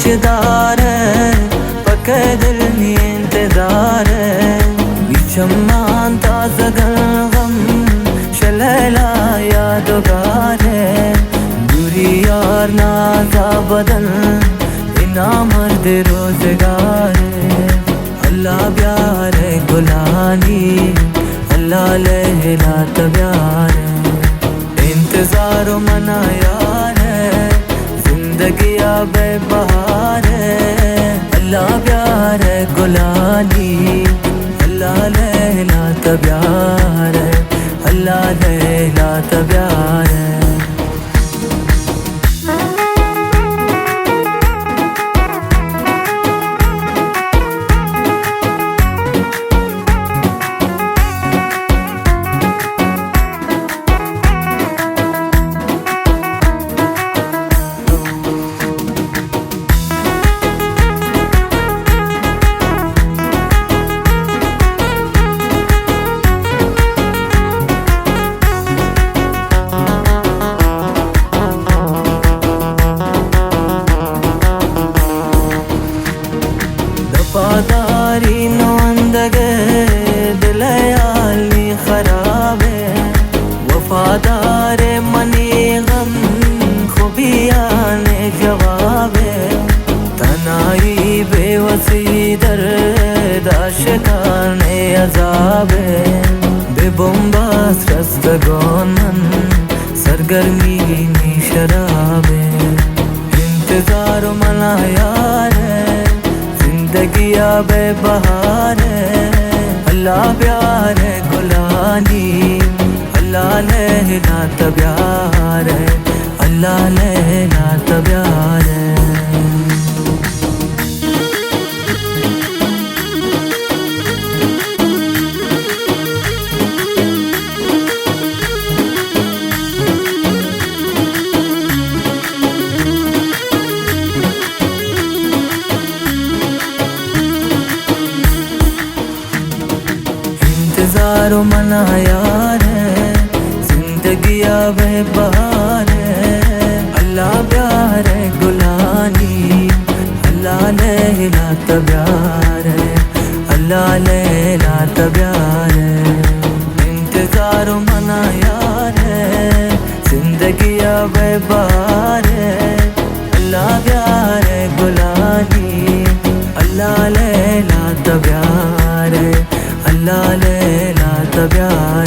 ताजदार है, पक्के दिल नी इंतजार है। शम्मान ताज़ा गम शलैला यादगार है। बुरी यार नाजा बदन इना मर्द रोजगार है। अल्लाह प्यार है गुलानी, अल्लाह लहला तब्यार है। इंतजार मना यार है, जिंदगी आबे बहार है। अल्लाह प्यार है गुलानी, अल्लाह लहला तब्यार है। अल्लाह लहला तब्यार है। वफादारी नो अंदगे दिलयाली खराबे। वफादार मनी गम खुबिया ने जवाबे। तनाई बेवसी दर्द आशिकाने अजाबे। बेबुम्बास रस्तगोन मन सरगर्मी नी शराबे। इंतजार मना यार है, जिंदगी आबे बहार है। अल्लाह प्यार है गुलानी, अल्लाह लहला तब्यार है। अल्लाह लहला तब्यार है। इंतजार मना यार है, जिंदगी आबे बहार है। अल्लाह प्यार है गुलानी, अल्लाह लहला तब्यार है। अल्लाह लहला तब्यार है। इंतजार मना यार है, जिंदगी आबे बहार है। अल्लाह प्यार है गुलानी, अल्लाह लहला तब्यार है। अल्लाह लहला तब्यार।